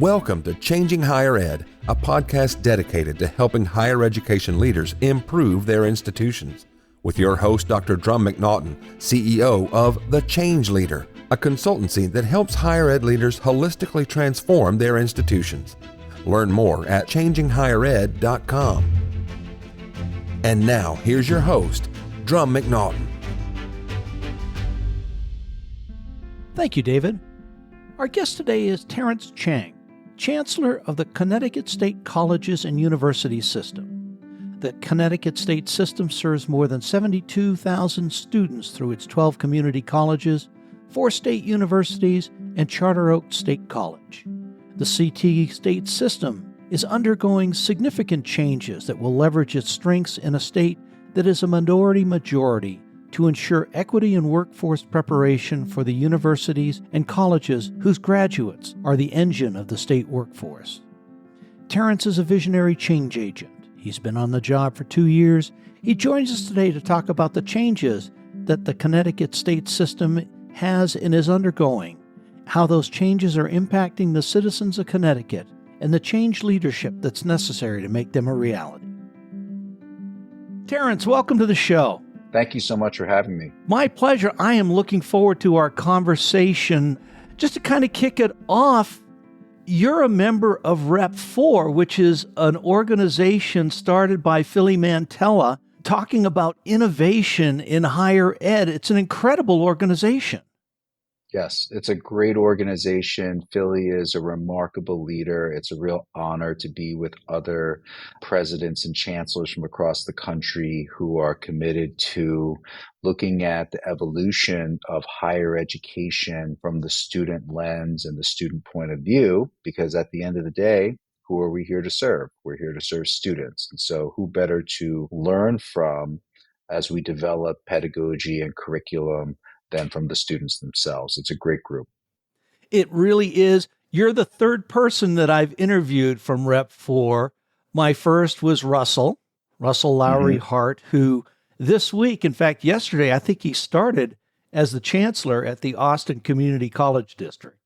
Welcome to Changing Higher Ed, a podcast dedicated to helping higher education leaders improve their institutions. With your host, Dr. Drum McNaughton, CEO of The Change Leader, a consultancy that helps higher ed leaders holistically transform their institutions. Learn more at changinghighered.com. And now, here's your host, Drum McNaughton. Thank you, David. Our guest today is Terrence Cheng, Chancellor of the Connecticut State Colleges and Universities System. The Connecticut State System serves more than 72,000 students through its 12 community colleges, 4 state universities, and Charter Oak State College. The CT State System is undergoing significant changes that will leverage its strengths in a state that is a minority majority to ensure equity in workforce preparation for the universities and colleges whose graduates are the engine of the state workforce. Terrence is a visionary change agent. He's been on the job for 2 years. He joins us today to talk about the changes that the Connecticut state system has and is undergoing, how those changes are impacting the citizens of Connecticut, and the change leadership that's necessary to make them a reality. Terrence, welcome to the show. Thank you so much for having me. My pleasure. I am looking forward to our conversation. Just to kind of kick it off, you're a member of Rep 4, which is an organization started by Philly Mantella talking about innovation in higher ed. It's an incredible organization. Yes, it's a great organization. Philly is a remarkable leader. It's a real honor to be with other presidents and chancellors from across the country who are committed to looking at the evolution of higher education from the student lens and the student point of view, because at the end of the day, who are we here to serve? We're here to serve students. And so who better to learn from as we develop pedagogy and curriculum than from the students themselves. It's a great group. It really is. You're the third person that I've interviewed from Rep 4. My first was Russell Lowry Hart, who this week, in fact, yesterday, I think he started as the chancellor at the Austin Community College District.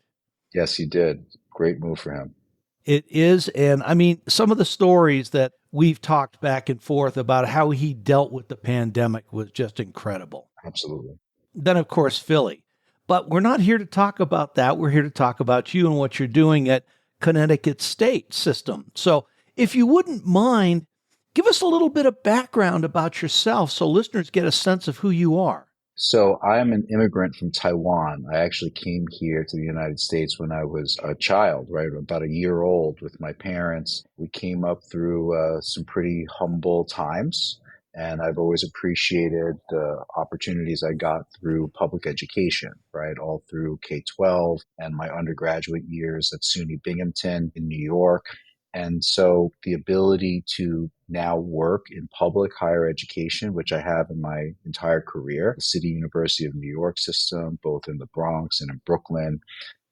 Yes, he did. Great move for him. It is. And I mean, some of the stories that we've talked back and forth about how he dealt with the pandemic was just incredible. Absolutely. Then, of course, Philly. But we're not here to talk about that. We're here to talk about you and what you're doing at Connecticut State System. So if you wouldn't mind, give us a little bit of background about yourself so listeners get a sense of who you are. So I am an immigrant from Taiwan. I actually came here to the United States when I was a child, right, about a year old with my parents. We came up through some pretty humble times. And I've always appreciated the opportunities I got through public education, right, all through K-12 and my undergraduate years at SUNY Binghamton in New York. And so the ability to now work in public higher education, which I have in my entire career, the City University of New York system, both in the Bronx and in Brooklyn,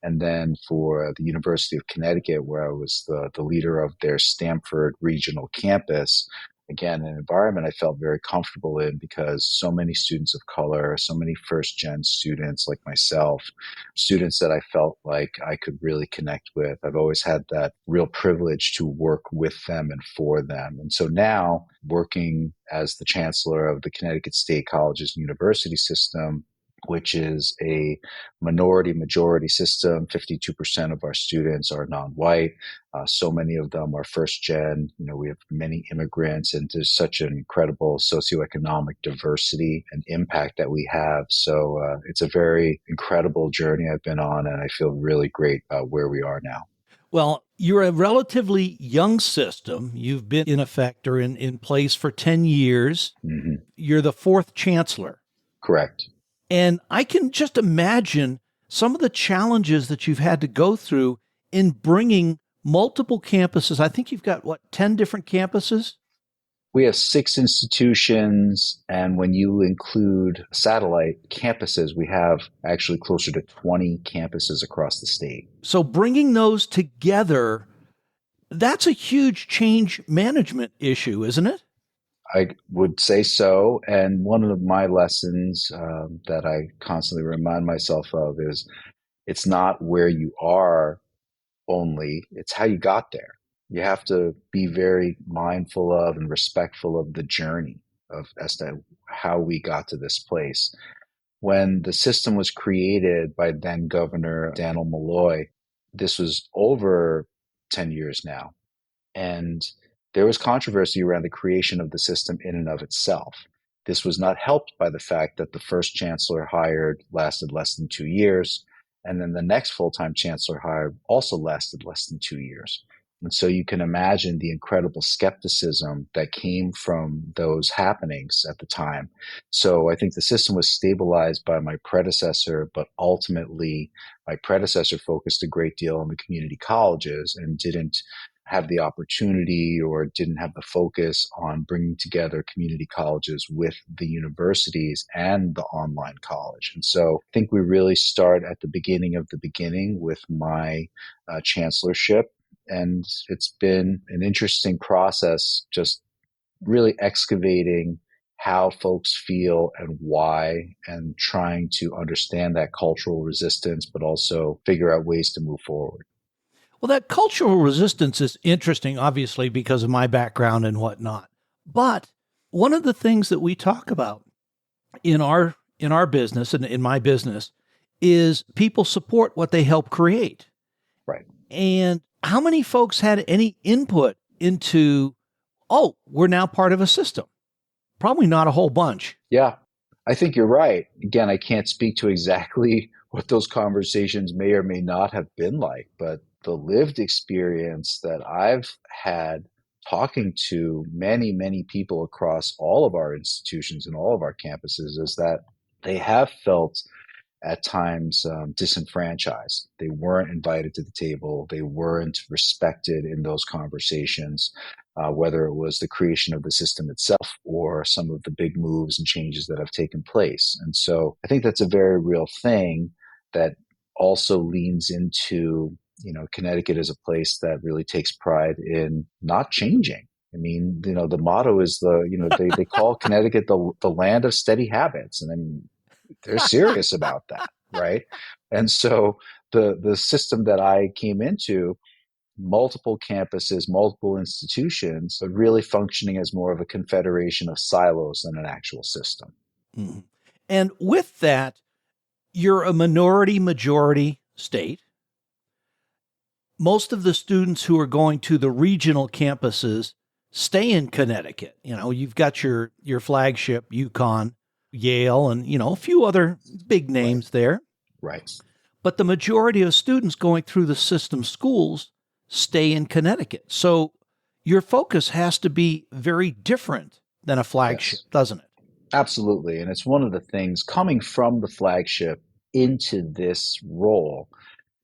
and then for the University of Connecticut, where I was the leader of their Stamford regional campus. Again, an environment I felt very comfortable in because so many students of color, so many first-gen students like myself, students that I felt like I could really connect with. I've always had that real privilege to work with them and for them. And so now, working as the chancellor of the Connecticut State Colleges and University System, which is a minority-majority system. 52% of our students are non-white. So many of them are first-gen. We have many immigrants, and there's such an incredible socioeconomic diversity and impact that we have. So it's a very incredible journey I've been on, and I feel really great about where we are now. Well, you're a relatively young system. You've been in effect or in place for 10 years. Mm-hmm. You're the fourth chancellor. Correct. And I can just imagine some of the challenges that you've had to go through in bringing multiple campuses. I think you've got, 10 different campuses? We have 6 institutions, and when you include satellite campuses, we have actually closer to 20 campuses across the state. So bringing those together, that's a huge change management issue, isn't it? I would say so. And one of my lessons that I constantly remind myself of is it's not where you are only, it's how you got there. You have to be very mindful of and respectful of the journey of as to how we got to this place. When the system was created by then Governor Daniel Malloy, this was over 10 years now. And there was controversy around the creation of the system in and of itself. This was not helped by the fact that the first chancellor hired lasted less than 2 years, and then the next full-time chancellor hired also lasted less than 2 years. And so you can imagine the incredible skepticism that came from those happenings at the time. So I think the system was stabilized by my predecessor, but ultimately my predecessor focused a great deal on the community colleges and didn't have the opportunity or didn't have the focus on bringing together community colleges with the universities and the online college. And so I think we really start at the beginning of the beginning with my chancellorship. And it's been an interesting process, just really excavating how folks feel and why, and trying to understand that cultural resistance, but also figure out ways to move forward. Well, that cultural resistance is interesting, obviously, because of my background and whatnot. But one of the things that we talk about in our business and in my business is people support what they help create. Right. And how many folks had any input into, oh, we're now part of a system? Probably not a whole bunch. Yeah, I think you're right. Again, I can't speak to exactly what those conversations may or may not have been like, but the lived experience that I've had talking to many, many people across all of our institutions and all of our campuses is that they have felt at times disenfranchised. They weren't invited to the table. They weren't respected in those conversations, whether it was the creation of the system itself or some of the big moves and changes that have taken place. And so I think that's a very real thing that also leans into, Connecticut is a place that really takes pride in not changing. I mean, the motto is they call Connecticut the land of steady habits. And then they're serious about that, right? And so the system that I came into, multiple campuses, multiple institutions, but really functioning as more of a confederation of silos than an actual system. Mm-hmm. And with that, you're a majority state. Most of the students who are going to the regional campuses stay in Connecticut. You've got your flagship, UConn, Yale, and, a few other big names there. Right. But the majority of students going through the system schools stay in Connecticut. So your focus has to be very different than a flagship, yes, doesn't it? Absolutely. And it's one of the things coming from the flagship into this role.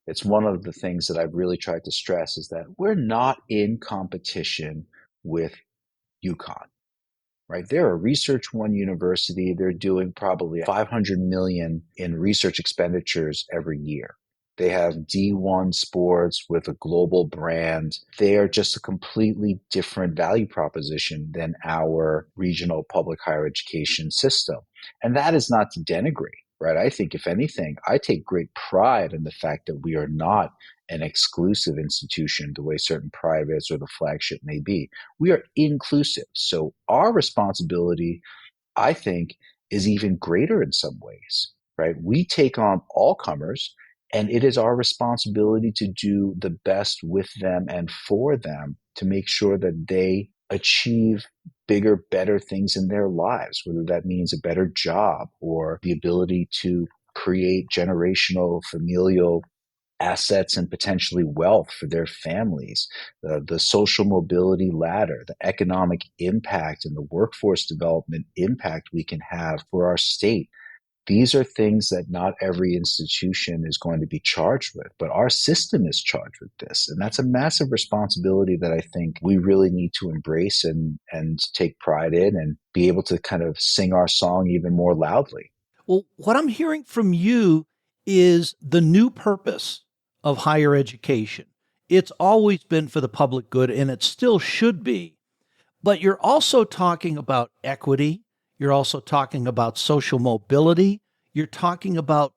It's one of the things that I've really tried to stress is that we're not in competition with UConn. Right. They're a Research One university. They're doing probably 500 million in research expenditures every year. They have D1 sports with a global brand. They are just a completely different value proposition than our regional public higher education system. And that is not to denigrate, right? I think if anything, I take great pride in the fact that we are not an exclusive institution the way certain privates or the flagship may be. We are inclusive. So our responsibility, I think, is even greater in some ways, right? We take on all comers, and it is our responsibility to do the best with them and for them to make sure that they achieve bigger, better things in their lives, whether that means a better job or the ability to create generational, familial assets and potentially wealth for their families, the social mobility ladder, the economic impact and the workforce development impact we can have for our state. These are things that not every institution is going to be charged with, but our system is charged with this. And that's a massive responsibility that I think we really need to embrace and take pride in and be able to kind of sing our song even more loudly. Well, what I'm hearing from you is the new purpose of higher education. It's always been for the public good, and it still should be. But you're also talking about equity. You're also talking about social mobility. You're talking about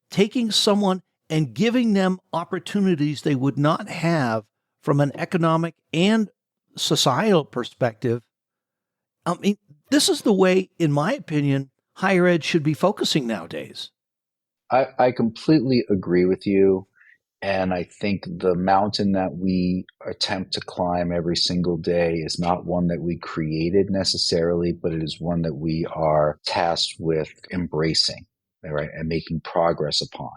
taking someone and giving them opportunities they would not have from an economic and societal perspective. I mean, this is the way, in my opinion, higher ed should be focusing nowadays. I completely agree with you. And I think the mountain that we attempt to climb every single day is not one that we created necessarily, but it is one that we are tasked with embracing, right, and making progress upon.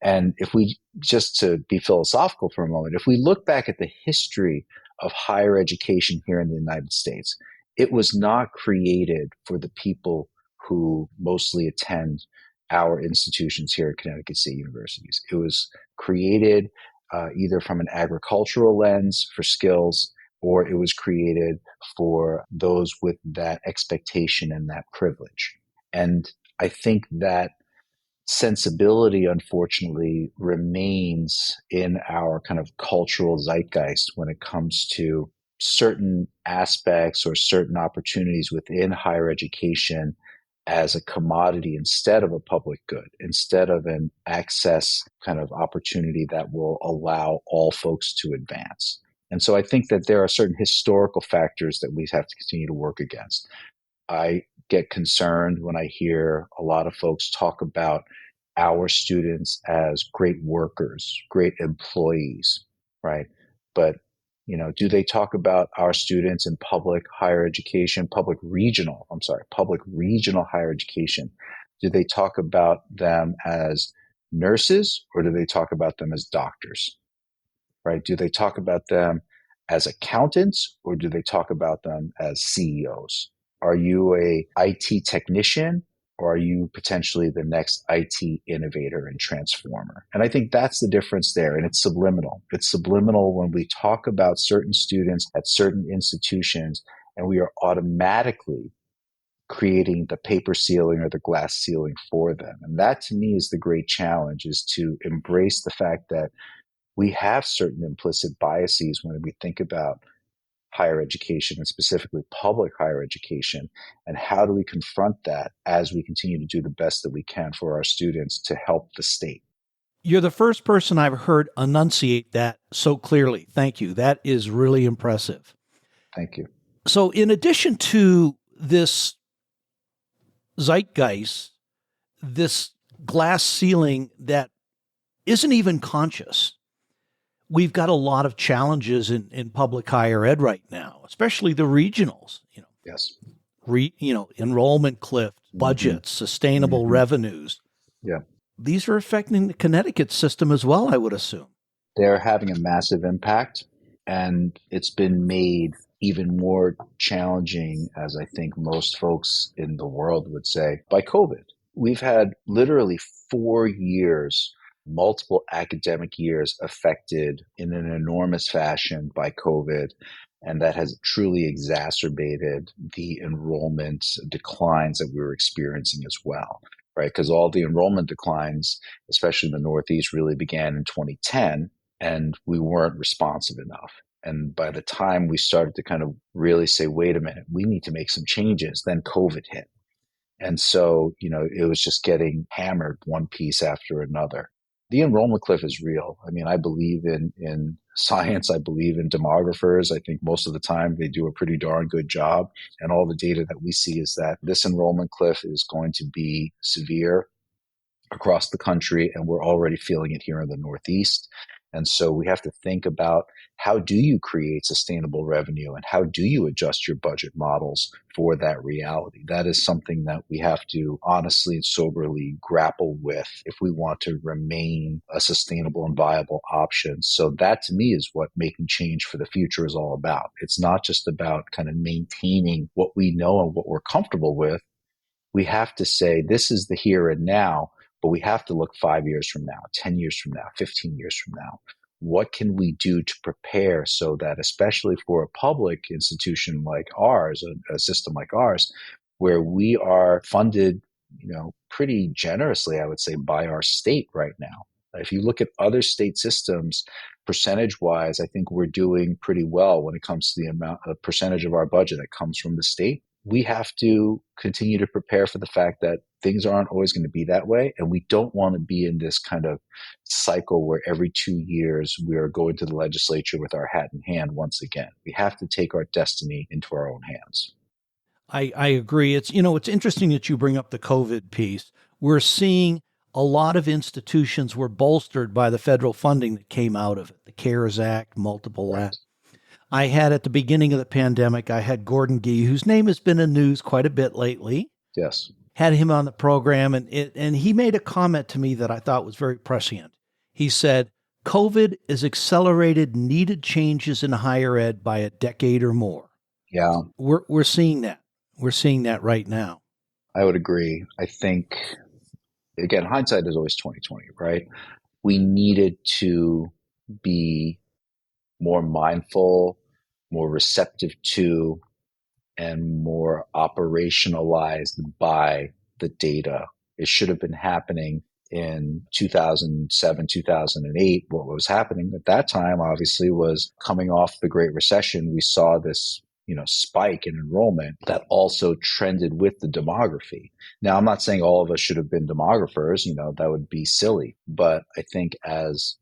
And if we, just to be philosophical for a moment, if we look back at the history of higher education here in the United States, it was not created for the people who mostly attend our institutions here at Connecticut State Universities. It was created either from an agricultural lens for skills, or it was created for those with that expectation and that privilege. And I think that sensibility, unfortunately, remains in our kind of cultural zeitgeist when it comes to certain aspects or certain opportunities within higher education as a commodity instead of a public good, instead of an access kind of opportunity that will allow all folks to advance. And so I think that there are certain historical factors that we have to continue to work against. I get concerned when I hear a lot of folks talk about our students as great workers, great employees, right? But, do they talk about our students in public regional higher education? Do they talk about them as nurses, or do they talk about them as doctors, right? Do they talk about them as accountants, or do they talk about them as CEOs? Are you a IT technician, or are you potentially the next IT innovator and transformer? And I think that's the difference there. And it's subliminal. It's subliminal when we talk about certain students at certain institutions, and we are automatically creating the paper ceiling or the glass ceiling for them. And that, to me, is the great challenge, is to embrace the fact that we have certain implicit biases when we think about higher education, and specifically public higher education, and how do we confront that as we continue to do the best that we can for our students to help the state. You're the first person I've heard enunciate that so clearly. Thank you. That is really impressive. Thank you. So in addition to this zeitgeist, this glass ceiling that isn't even conscious, we've got a lot of challenges in public higher ed right now, especially the regionals. Yes. Enrollment cliff, budgets, sustainable revenues. Yeah. These are affecting the Connecticut system as well, I would assume. They're having a massive impact, and it's been made even more challenging, as I think most folks in the world would say, by COVID. We've had literally 4 years, multiple academic years affected in an enormous fashion by COVID. And that has truly exacerbated the enrollment declines that we were experiencing as well, right? Because all the enrollment declines, especially in the Northeast, really began in 2010, and we weren't responsive enough. And by the time we started to kind of really say, wait a minute, we need to make some changes, then COVID hit. And so, it was just getting hammered one piece after another. The enrollment cliff is real. I mean, I believe in science. I believe in demographers. I think most of the time they do a pretty darn good job. And all the data that we see is that this enrollment cliff is going to be severe across the country, and we're already feeling it here in the Northeast. And so we have to think about, how do you create sustainable revenue, and how do you adjust your budget models for that reality? That is something that we have to honestly and soberly grapple with if we want to remain a sustainable and viable option. So that, to me, is what making change for the future is all about. It's not just about kind of maintaining what we know and what we're comfortable with. We have to say, this is the here and now, but we have to look 5 years from now, 10 years from now, 15 years from now. What can we do to prepare so that, especially for a public institution like ours, a system like ours, where we are funded, pretty generously, I would say, by our state right now. If you look at other state systems, percentage-wise, I think we're doing pretty well when it comes to the percentage of our budget that comes from the state. we have to continue to prepare for the fact that things aren't always going to be that way. And we don't want to be in this kind of cycle where every 2 years we are going to the legislature with our hat in hand once again. We have to take our destiny into our own hands. I agree. It's interesting that you bring up the COVID piece. We're seeing a lot of institutions were bolstered by the federal funding that came out of it, the CARES Act, multiple Right. acts. I had at the beginning of the pandemic, I had Gordon Gee, whose name has been in news quite a bit lately. Yes. Had him on the program, and he made a comment to me that I thought was very prescient. He said, COVID has accelerated needed changes in higher ed by a decade or more. Yeah, We're seeing that. We're seeing that right now. I would agree. I think, again, hindsight is always 2020, right? We needed to be more mindful, more receptive to, and more operationalized by the data. It should have been happening in 2007, 2008. What was happening at that time, obviously, was coming off the Great Recession. We saw this, spike in enrollment that also trended with the demography. Now, I'm not saying all of us should have been demographers, that would be silly. But I think as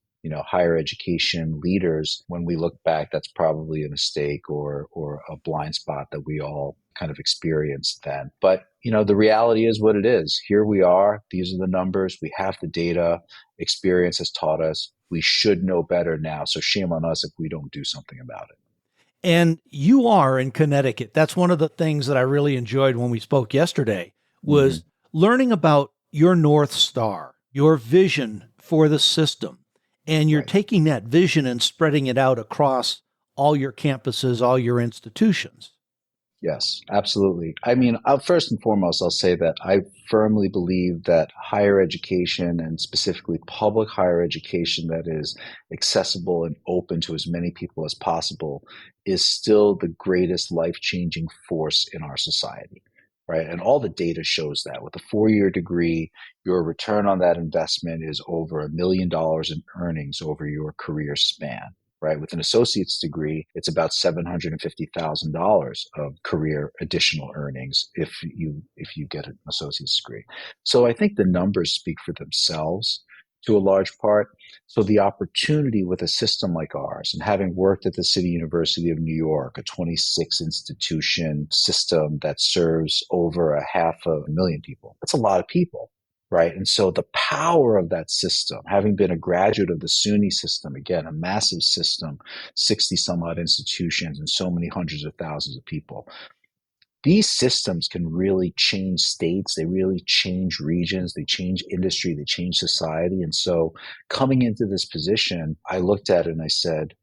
higher education leaders, when we look back, that's probably a mistake or a blind spot that we all kind of experienced then. But, the reality is what it is. Here we are. These are the numbers. We have the data. Experience has taught us. We should know better now. So shame on us if we don't do something about it. And you are in Connecticut. That's one of the things that I really enjoyed when we spoke yesterday was learning about your North Star, your vision for the system. And you're taking that vision and spreading it out across all your campuses, all your institutions. Yes, absolutely. I mean, first and foremost, I'll say that I firmly believe that higher education, and specifically public higher education that is accessible and open to as many people as possible, is still the greatest life-changing force in our society, right? And all the data shows that. With a 4-year degree, your return on that investment is over $1 million in earnings over your career span. Right. With an associate's degree, it's about $750,000 of career additional earnings if you get an associate's degree. So I think the numbers speak for themselves to a large part. So the opportunity with a system like ours, and having worked at the City University of New York, a 26 institution system that serves over 500,000 people, that's a lot of people. Right. And so the power of that system, having been a graduate of the SUNY system, again, a massive system, 60 some odd institutions and so many hundreds of thousands of people, these systems can really change states. They really change regions. They change industry. They change society. And so coming into this position, I looked at it and I said,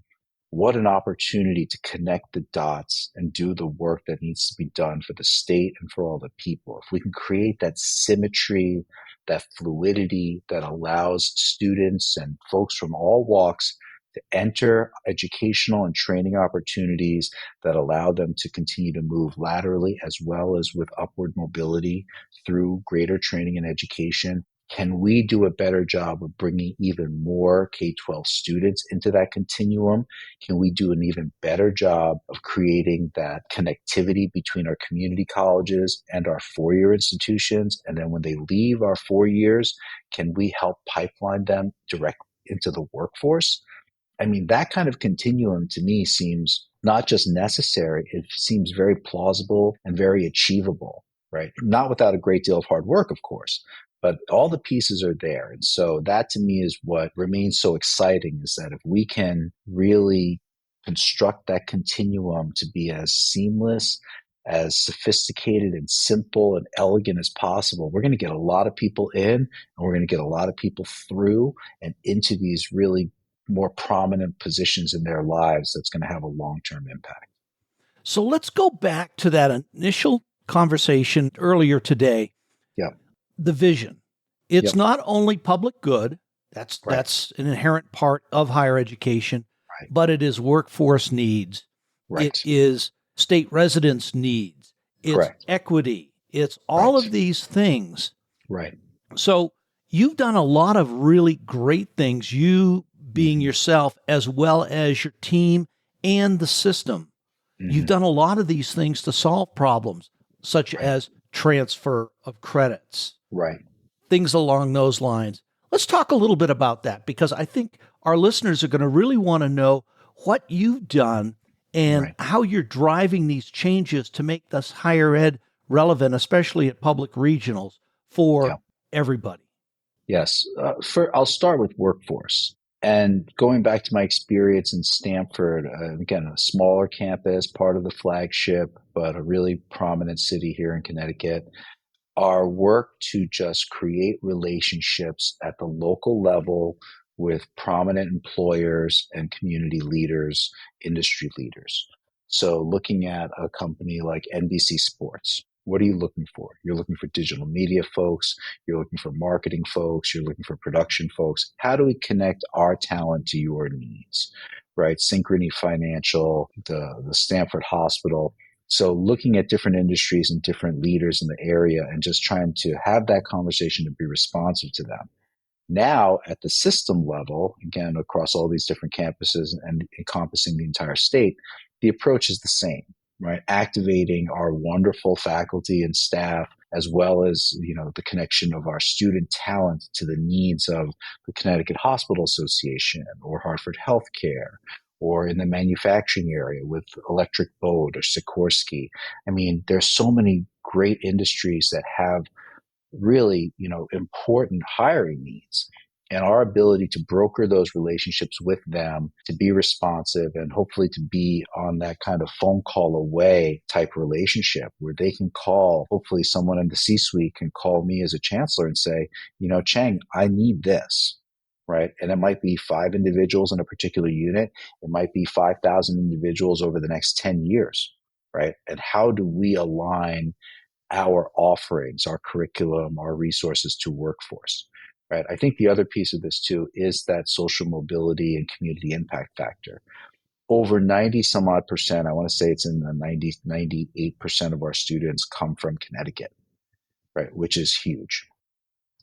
what an opportunity to connect the dots and do the work that needs to be done for the state and for all the people. If we can create that symmetry, that fluidity that allows students and folks from all walks to enter educational and training opportunities that allow them to continue to move laterally as well as with upward mobility through greater training and education. Can we do a better job of bringing even more K-12 students into that continuum? Can we do an even better job of creating that connectivity between our community colleges and our 4-year institutions? And then when they leave our 4 years, can we help pipeline them direct into the workforce? I mean, that kind of continuum to me seems not just necessary, it seems very plausible and very achievable, right? Not without a great deal of hard work, of course. But all the pieces are there. And so that to me is what remains so exciting, is that if we can really construct that continuum to be as seamless, as sophisticated and simple and elegant as possible, we're going to get a lot of people in and we're going to get a lot of people through and into these really more prominent positions in their lives that's going to have a long-term impact. So let's go back to that initial conversation earlier today. Yeah. The vision. It's Yep. not only public good, that's Right. that's an inherent part of higher education, Right. but it is workforce needs. Right. It is state residents' needs. It's Correct. equity. It's all Right. of these things. Right. So you've done a lot of really great things, you being yourself as well as your team and the system. You've done a lot of these things to solve problems. such as transfer of credits, Right. things along those lines. Let's talk a little bit about that, because I think our listeners are going to really want to know what you've done and Right. how you're driving these changes to make this higher ed relevant, especially at public regionals, for Yeah. everybody. Yes. I'll start with workforce. And going back to my experience in Stamford, again, a smaller campus, part of the flagship, but a really prominent city here in Connecticut, our work to just create relationships at the local level with prominent employers and community leaders, industry leaders. So looking at a company like NBC Sports, what are you looking for? You're looking for digital media folks. You're looking for marketing folks. You're looking for production folks. How do we connect our talent to your needs, right? Synchrony Financial, the Stamford Hospital. So looking at different industries and different leaders in the area and just trying to have that conversation and be responsive to them. Now at the system level, again, across all these different campuses and encompassing the entire state, the approach is the same, right? Activating our wonderful faculty and staff, as well as, the connection of our student talent to the needs of the Connecticut Hospital Association or Hartford Healthcare, or in the manufacturing area with Electric Boat or Sikorsky. I mean, there's so many great industries that have really, important hiring needs. And our ability to broker those relationships with them, to be responsive and hopefully to be on that kind of phone call away type relationship where they can call, hopefully someone in the C-suite can call me as a chancellor and say, Cheng, I need this. Right. And it might be 5 individuals in a particular unit. It might be 5,000 individuals over the next 10 years. Right. And how do we align our offerings, our curriculum, our resources to workforce? Right. I think the other piece of this, too, is that social mobility and community impact factor. Over 90 some odd percent, I want to say it's in the 98% of our students come from Connecticut. Right. Which is huge.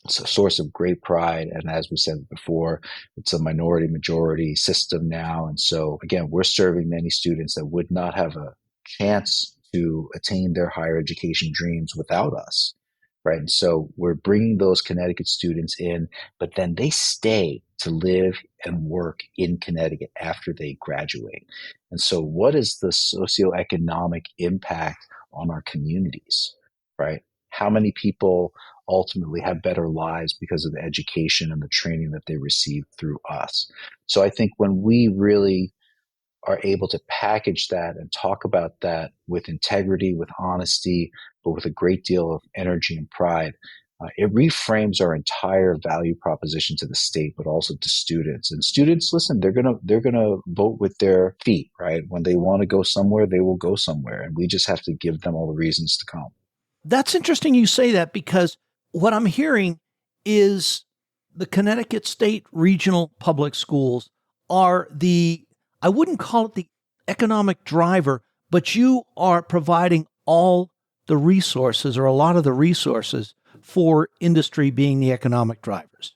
It's a source of great pride. And as we said before, it's a minority majority system now. And so, again, we're serving many students that would not have a chance to attain their higher education dreams without us. Right. And so we're bringing those Connecticut students in, but then they stay to live and work in Connecticut after they graduate. And so what is the socioeconomic impact on our communities? Right. How many people ultimately have better lives because of the education and the training that they received through us? So I think when we really are able to package that and talk about that with integrity, with honesty, but with a great deal of energy and pride, it reframes our entire value proposition to the state, but also to students. And students, listen, they're gonna vote with their feet, right? When they want to go somewhere, they will go somewhere, and we just have to give them all the reasons to come. That's interesting you say that, because what I'm hearing is the Connecticut State Regional Public Schools are I wouldn't call it the economic driver, but you are providing all the resources, or a lot of the resources, for industry being the economic drivers.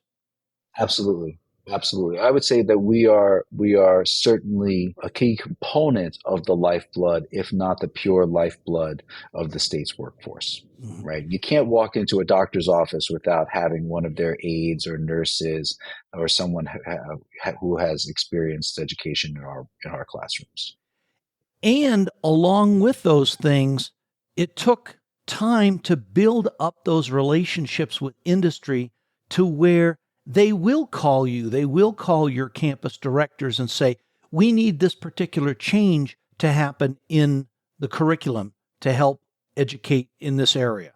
Absolutely. Absolutely. I would say that we are certainly a key component of the lifeblood, if not the pure lifeblood of the state's workforce, right? You can't walk into a doctor's office without having one of their aides or nurses or someone who has experienced education in our classrooms. And along with those things, it took time to build up those relationships with industry to where they will call you, they will call your campus directors and say, we need this particular change to happen in the curriculum to help educate in this area.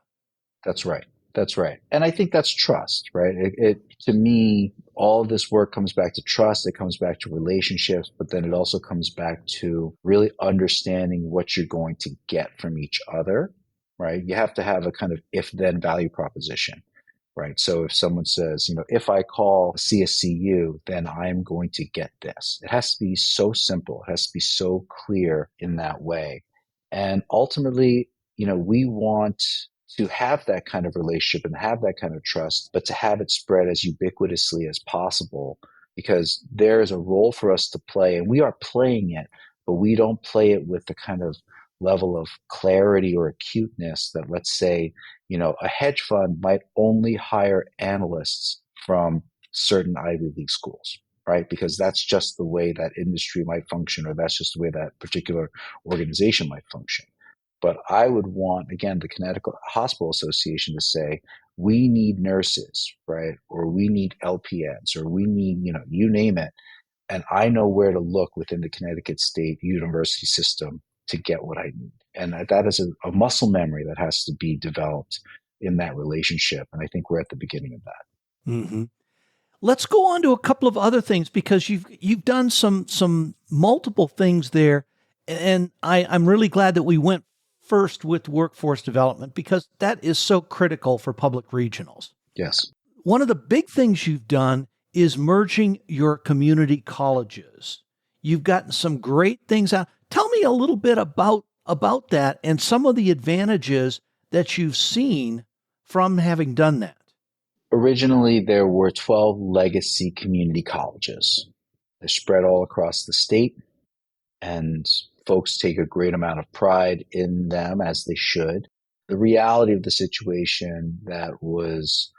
That's right. That's right. And I think that's trust, right? To me, all of this work comes back to trust. It comes back to relationships, but then it also comes back to really understanding what you're going to get from each other, right? You have to have a kind of if-then value proposition. Right. So if someone says, if I call CSCU, then I'm going to get this. It has to be so simple. It has to be so clear in that way. And ultimately, we want to have that kind of relationship and have that kind of trust, but to have it spread as ubiquitously as possible, because there is a role for us to play, and we are playing it, but we don't play it with the kind of level of clarity or acuteness that, let's say, a hedge fund might only hire analysts from certain Ivy League schools, right? Because that's just the way that industry might function, or that's just the way that particular organization might function. But I would want, again, the Connecticut Hospital Association to say, we need nurses, right? Or we need LPNs, or we need, you name it. And I know where to look within the Connecticut State University system to get what I need. And that is a muscle memory that has to be developed in that relationship. And I think we're at the beginning of that. Mm-hmm. Let's go on to a couple of other things, because you've done some multiple things there. And I'm really glad that we went first with workforce development, because that is so critical for public regionals. Yes. One of the big things you've done is merging your community colleges. You've gotten some great things out. Tell me a little bit about that and some of the advantages that you've seen from having done that. Originally, there were 12 legacy community colleges. They're spread all across the state, and folks take a great amount of pride in them, as they should. The reality of the situation that was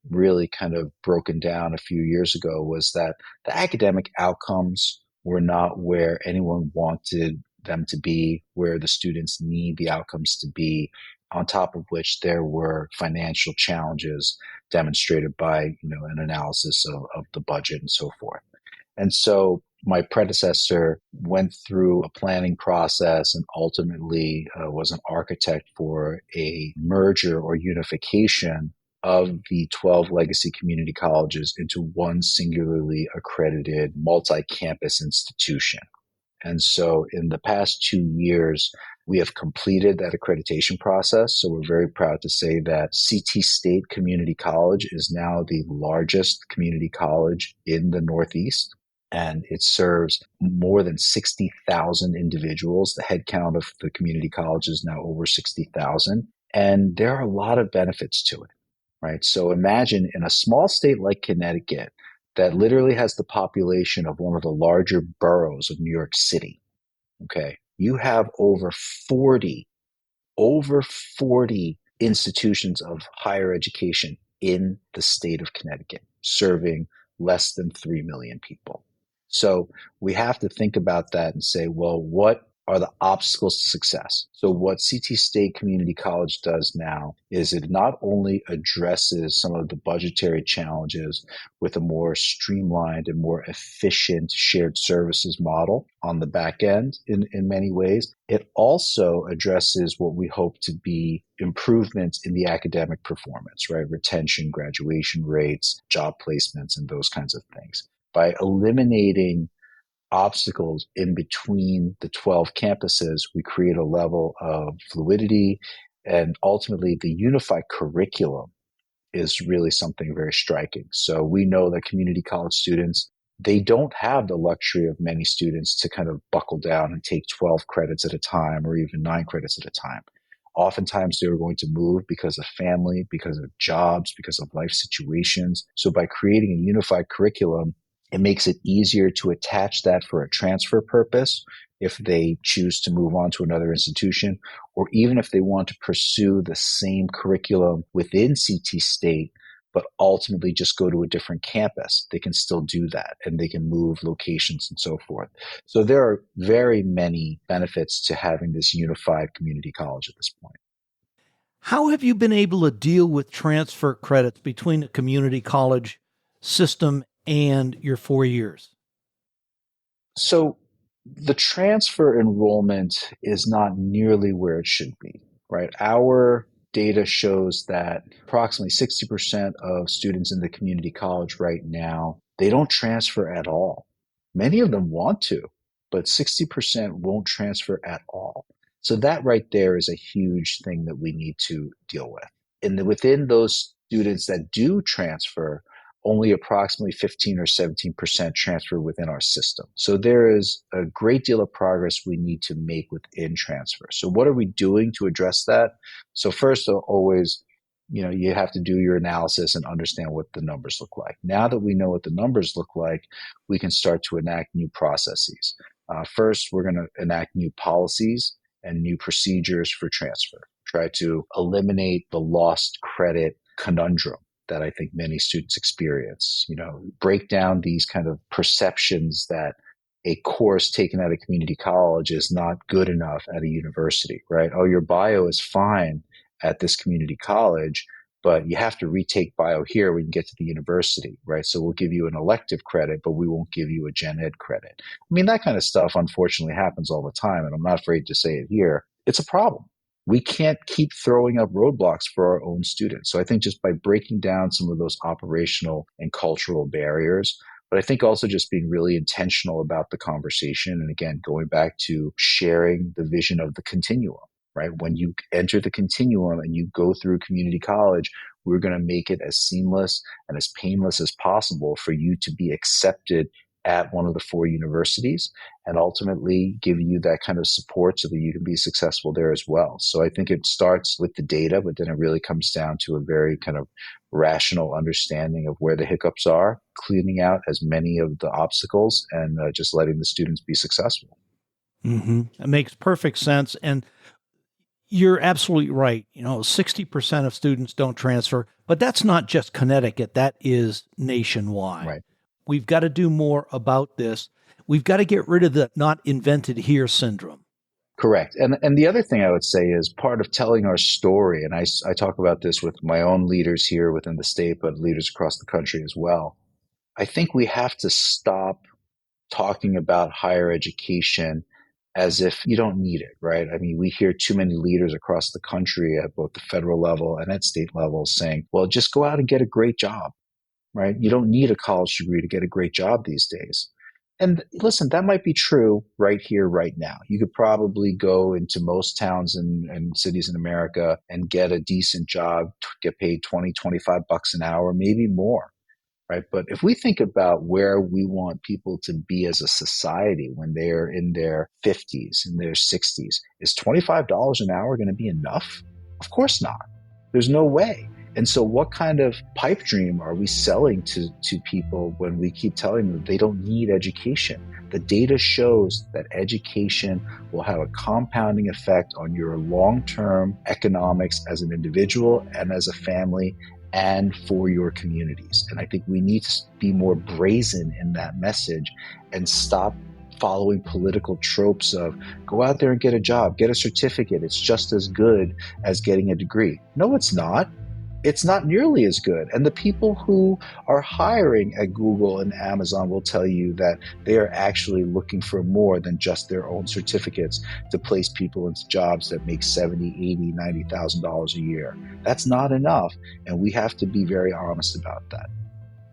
really kind of broken down a few years ago was that the academic outcomes were not where anyone wanted them to be, where the students need the outcomes to be, on top of which there were financial challenges demonstrated by, an analysis of the budget and so forth. And so my predecessor went through a planning process and ultimately was an architect for a merger or unification of the 12 legacy community colleges into one singularly accredited multi-campus institution. And so in the past 2 years, we have completed that accreditation process. So we're very proud to say that CT State Community College is now the largest community college in the Northeast. And it serves more than 60,000 individuals. The headcount of the community college is now over 60,000. And there are a lot of benefits to it, right? So imagine in a small state like Connecticut that literally has the population of one of the larger boroughs of New York City, okay? You have over 40 institutions of higher education in the state of Connecticut, serving less than 3 million people. So we have to think about that and say, well, what are the obstacles to success? So what CT State Community College does now is it not only addresses some of the budgetary challenges with a more streamlined and more efficient shared services model on the back end in many ways, it also addresses what we hope to be improvements in the academic performance, right? Retention, graduation rates, job placements, and those kinds of things. By eliminating obstacles in between the 12 campuses, we create a level of fluidity, and ultimately the unified curriculum is really something very striking. So we know that community college students, they don't have the luxury of many students to kind of buckle down and take 12 credits at a time or even 9 credits at a time. Oftentimes they're going to move because of family, because of jobs, because of life situations. So by creating a unified curriculum, it makes it easier to attach that for a transfer purpose if they choose to move on to another institution, or even if they want to pursue the same curriculum within CT State, but ultimately just go to a different campus. They can still do that, and they can move locations and so forth. So there are very many benefits to having this unified community college at this point. How have you been able to deal with transfer credits between the community college system and your 4 years? So the transfer enrollment is not nearly where it should be, right? Our data shows that approximately 60% of students in the community college right now, they don't transfer at all. Many of them want to, but 60% won't transfer at all. So that right there is a huge thing that we need to deal with. And within those students that do transfer, only approximately 15 or 17% transfer within our system. So there is a great deal of progress we need to make within transfer. So what are we doing to address that? So first, always, you have to do your analysis and understand what the numbers look like. Now that we know what the numbers look like, we can start to enact new processes. First, we're going to enact new policies and new procedures for transfer. Try to eliminate the lost credit conundrum that I think many students experience. Break down these kind of perceptions that a course taken at a community college is not good enough at a university, right? Oh, your bio is fine at this community college, but you have to retake bio here when you get to the university, right? So we'll give you an elective credit, but we won't give you a gen ed credit. I mean, that kind of stuff unfortunately happens all the time, and I'm not afraid to say it here. It's a problem. We can't keep throwing up roadblocks for our own students. So I think just by breaking down some of those operational and cultural barriers, but I think also just being really intentional about the conversation. And again, going back to sharing the vision of the continuum, right? When you enter the continuum and you go through community college, we're going to make it as seamless and as painless as possible for you to be accepted at one of the 4 universities and ultimately give you that kind of support so that you can be successful there as well. So I think it starts with the data, but then it really comes down to a very kind of rational understanding of where the hiccups are, cleaning out as many of the obstacles, and just letting the students be successful. Mm-hmm. It makes perfect sense. And you're absolutely right. 60% of students don't transfer, but that's not just Connecticut. That is nationwide. Right. We've got to do more about this. We've got to get rid of the not invented here syndrome. Correct. And the other thing I would say is part of telling our story, and I talk about this with my own leaders here within the state, but leaders across the country as well. I think we have to stop talking about higher education as if you don't need it, right? I mean, we hear too many leaders across the country at both the federal level and at state levels saying, well, just go out and get a great job, right? You don't need a college degree to get a great job these days. And listen, that might be true right here, right now. You could probably go into most towns and cities in America and get a decent job, get paid $20, $25 an hour, maybe more, right? But if we think about where we want people to be as a society when they're in their 50s, in their 60s, is $25 an hour going to be enough? Of course not. There's no way. And so what kind of pipe dream are we selling to people when we keep telling them they don't need education? The data shows that education will have a compounding effect on your long-term economics as an individual and as a family and for your communities. And I think we need to be more brazen in that message and stop following political tropes of go out there and get a job, get a certificate. It's just as good as getting a degree. No, it's not. It's not nearly as good. And the people who are hiring at Google and Amazon will tell you that they are actually looking for more than just their own certificates to place people into jobs that make $70,000, $80,000, $90,000 a year. That's not enough. And we have to be very honest about that.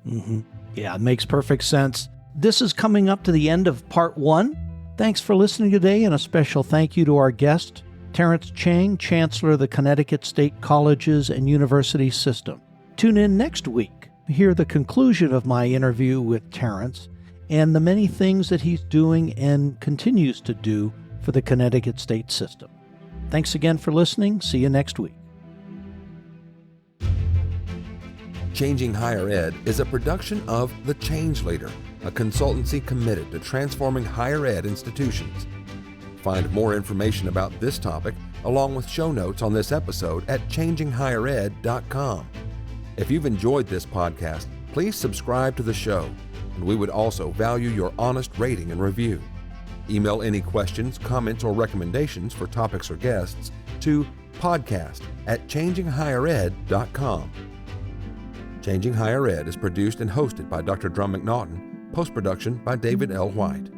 Mm-hmm. Yeah, it makes perfect sense. This is coming up to the end of part 1. Thanks for listening today, and a special thank you to our guest, Terrence Cheng, Chancellor of the Connecticut State Colleges and University System. Tune in next week to hear the conclusion of my interview with Terrence and the many things that he's doing and continues to do for the Connecticut State system. Thanks again for listening. See you next week. Changing Higher Ed is a production of The Change Leader, a consultancy committed to transforming higher ed institutions. Find more information about this topic, along with show notes on this episode at changinghighered.com. If you've enjoyed this podcast, please subscribe to the show, and we would also value your honest rating and review. Email any questions, comments, or recommendations for topics or guests to podcast@changinghighered.com. Changing Higher Ed is produced and hosted by Dr. Drum McNaughton, post-production by David L. White.